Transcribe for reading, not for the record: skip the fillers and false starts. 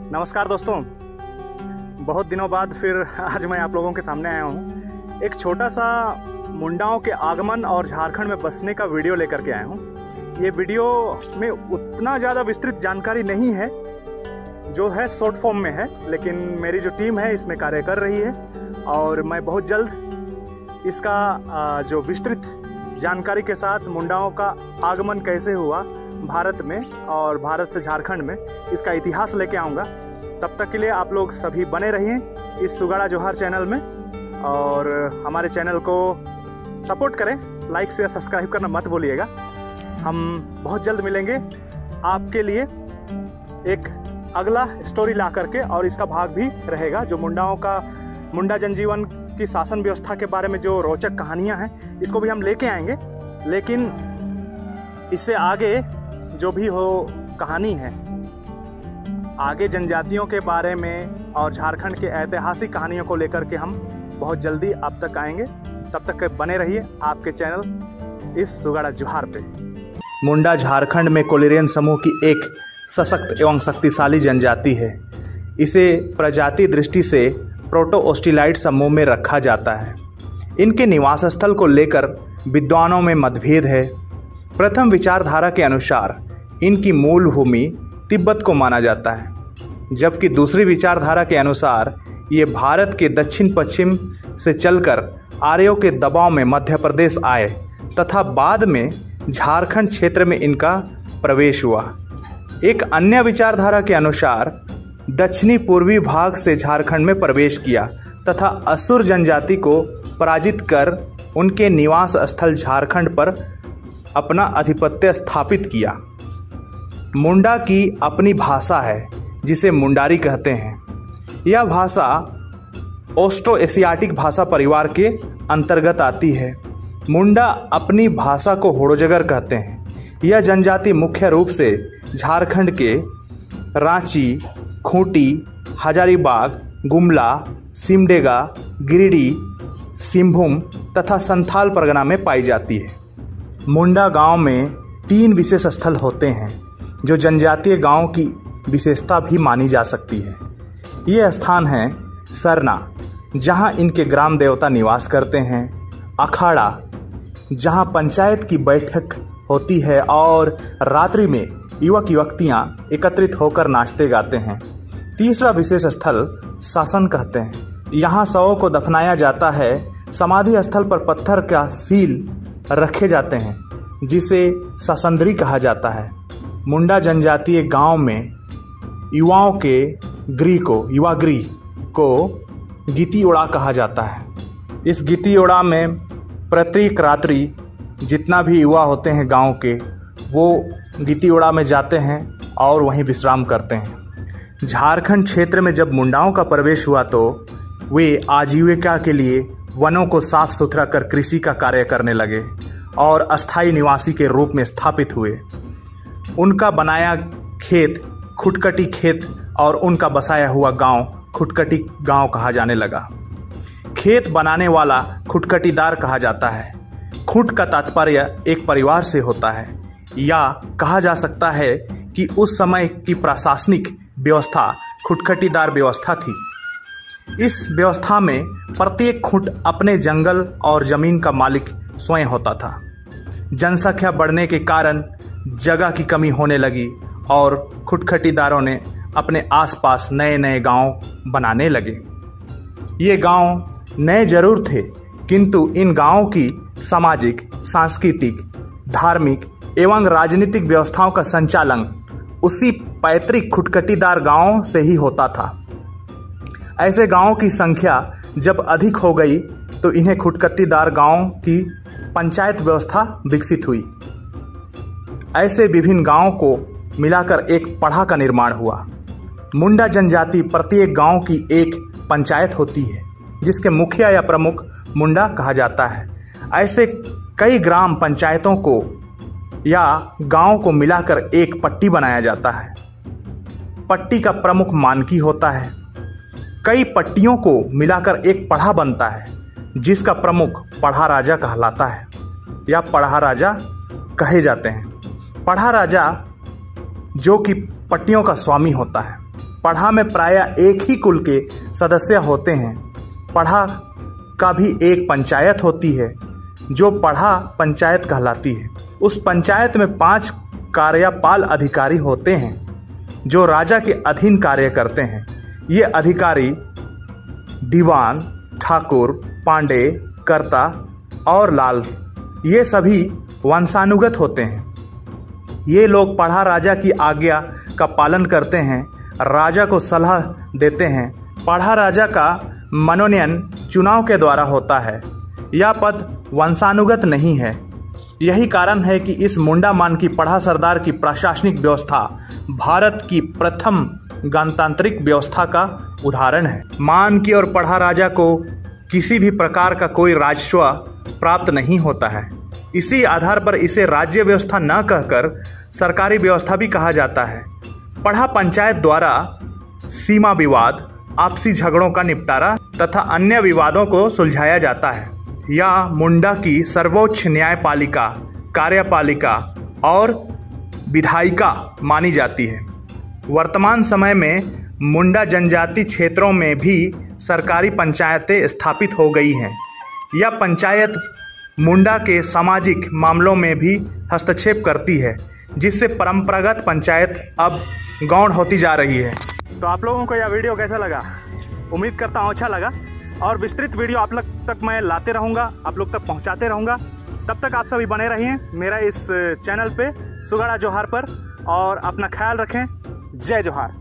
नमस्कार दोस्तों, बहुत दिनों बाद फिर आज मैं आप लोगों के सामने आया हूँ। एक छोटा सा मुंडाओं के आगमन और झारखंड में बसने का वीडियो लेकर के आया हूँ। ये वीडियो में उतना ज़्यादा विस्तृत जानकारी नहीं है, जो है शॉर्ट फॉर्म में है, लेकिन मेरी जो टीम है इसमें कार्य कर रही है और मैं बहुत जल्द इसका जो विस्तृत जानकारी के साथ मुंडाओं का आगमन कैसे हुआ भारत में और भारत से झारखंड में, इसका इतिहास लेके आऊँगा। तब तक के लिए आप लोग सभी बने रहिए इस सुगाड़ा जोहार चैनल में और हमारे चैनल को सपोर्ट करें। लाइक शेयर सब्सक्राइब करना मत भूलिएगा। हम बहुत जल्द मिलेंगे आपके लिए एक अगला स्टोरी ला करके, और इसका भाग भी रहेगा जो मुंडा जनजीवन की शासन व्यवस्था के बारे में जो रोचक कहानियां हैं, इसको भी हम लेके आएंगे। लेकिन इससे आगे जो भी हो कहानी है, आगे जनजातियों के बारे में और झारखंड के ऐतिहासिक कहानियों को लेकर के हम बहुत जल्दी आप तक आएंगे। तब तक बने रहिए आपके चैनल इस सुगाड़ा जोहार पे। मुंडा झारखंड में कोलेरियन समूह की एक सशक्त एवं शक्तिशाली जनजाति है। इसे प्रजाति दृष्टि से प्रोटो ऑस्ट्रेलाइड समूह में रखा जाता है। इनके निवास स्थल को लेकर विद्वानों में मतभेद है। प्रथम विचारधारा के अनुसार इनकी मूल भूमि तिब्बत को माना जाता है, जबकि दूसरी विचारधारा के अनुसार ये भारत के दक्षिण पश्चिम से चलकर आर्यों के दबाव में मध्य प्रदेश आए तथा बाद में झारखंड क्षेत्र में इनका प्रवेश हुआ। एक अन्य विचारधारा के अनुसार दक्षिणी पूर्वी भाग से झारखंड में प्रवेश किया तथा असुर जनजाति को पराजित कर उनके निवास स्थल झारखंड पर अपना आधिपत्य स्थापित किया। मुंडा की अपनी भाषा है जिसे मुंडारी कहते हैं। यह भाषा ऑस्ट्रो एशियाटिक भाषा परिवार के अंतर्गत आती है। मुंडा अपनी भाषा को होड़ोजगर कहते हैं। यह जनजाति मुख्य रूप से झारखंड के रांची, खूंटी, हजारीबाग, गुमला, सिमडेगा, गिरिडीह, सिंहभूम तथा संथाल परगना में पाई जाती है। मुंडा गांव में 3 विशेष स्थल होते हैं जो जनजातीय गांव की विशेषता भी मानी जा सकती है। ये स्थान हैं सरना, जहां इनके ग्राम देवता निवास करते हैं, अखाड़ा, जहां पंचायत की बैठक होती है और रात्रि में युवक युवतियां एकत्रित होकर नाचते गाते हैं। तीसरा विशेष स्थल शासन कहते हैं। यहाँ शवों को दफनाया जाता है। समाधि स्थल पर पत्थर का सील रखे जाते हैं जिसे ससंदरी कहा जाता है। मुंडा जनजातीय गांव में युवाओं के युवा गृह को गीती ओड़ा कहा जाता है। इस गीती ओड़ा में प्रत्येक रात्रि जितना भी युवा होते हैं गांव के, वो गीती ओड़ा में जाते हैं और वहीं विश्राम करते हैं। झारखंड क्षेत्र में जब मुंडाओं का प्रवेश हुआ तो वे आजीविका के लिए वनों को साफ सुथरा कर कृषि का कार्य करने लगे और अस्थायी निवासी के रूप में स्थापित हुए। उनका बनाया खेत खुटकटी खेत और उनका बसाया हुआ गांव खुटकटी गांव कहा जाने लगा। खेत बनाने वाला खुटकटीदार कहा जाता है। खुट का तात्पर्य एक परिवार से होता है, या कहा जा सकता है कि उस समय की प्रशासनिक व्यवस्था खुटकटीदार व्यवस्था थी। इस व्यवस्था में प्रत्येक खुट अपने जंगल और जमीन का मालिक स्वयं होता था। जनसंख्या बढ़ने के कारण जगह की कमी होने लगी और खुटखटीदारों ने अपने आसपास नए नए गांव बनाने लगे। ये गांव नए जरूर थे, किंतु इन गांवों की सामाजिक, सांस्कृतिक, धार्मिक एवं राजनीतिक व्यवस्थाओं का संचालन उसी पैतृक खुटखटीदार गांवों से ही होता था। ऐसे गांवों की संख्या जब अधिक हो गई तो इन्हें खुटखटीदार गांवों की पंचायत व्यवस्था विकसित हुई। ऐसे विभिन्न गांवों को मिलाकर एक पढ़ा का निर्माण हुआ। मुंडा जनजाति प्रत्येक गांव की एक पंचायत होती है जिसके मुखिया या प्रमुख मुंडा कहा जाता है। ऐसे कई ग्राम पंचायतों को या गांव को मिलाकर एक पट्टी बनाया जाता है। पट्टी का प्रमुख मानकी होता है। कई पट्टियों को मिलाकर एक पढ़ा बनता है जिसका प्रमुख पढ़ा राजा कहलाता है या पढ़ा राजा कहे जाते हैं। पढ़ा राजा जो कि पट्टियों का स्वामी होता है। पढ़ा में प्रायः एक ही कुल के सदस्य होते हैं। पढ़ा का भी एक पंचायत होती है जो पढ़ा पंचायत कहलाती है। उस पंचायत में 5 कार्यपाल अधिकारी होते हैं जो राजा के अधीन कार्य करते हैं। ये अधिकारी दीवान, ठाकुर, पांडे, कर्ता और लाल ये सभी वंशानुगत होते हैं। ये लोग पढ़ा राजा की आज्ञा का पालन करते हैं, राजा को सलाह देते हैं। पढ़ा राजा का मनोनयन चुनाव के द्वारा होता है। यह पद वंशानुगत नहीं है। यही कारण है कि इस मुंडा मान की पढ़ा सरदार की प्रशासनिक व्यवस्था भारत की प्रथम गणतांत्रिक व्यवस्था का उदाहरण है। मान की और पढ़ा राजा को किसी भी प्रकार का कोई राजस्व प्राप्त नहीं होता है। इसी आधार पर इसे राज्य व्यवस्था न कहकर सरकारी व्यवस्था भी कहा जाता है। पढ़ा पंचायत द्वारा सीमा विवाद, आपसी झगड़ों का निपटारा तथा अन्य विवादों को सुलझाया जाता है। यह मुंडा की सर्वोच्च न्यायपालिका, कार्यपालिका और विधायिका मानी जाती है। वर्तमान समय में मुंडा जनजाति क्षेत्रों में भी सरकारी पंचायतें स्थापित हो गई हैं। यह पंचायत मुंडा के सामाजिक मामलों में भी हस्तक्षेप करती है, जिससे परंपरागत पंचायत अब गौण होती जा रही है। तो आप लोगों को यह वीडियो कैसा लगा? उम्मीद करता हूँ अच्छा लगा, और विस्तृत वीडियो आप लोग तक मैं लाते रहूँगा, आप लोग तक पहुँचाते रहूँगा। तब तक आप सभी बने रहिए मेरा इस चैनल पे सुगाड़ा जोहार पर, और अपना ख्याल रखें। जय जोहार।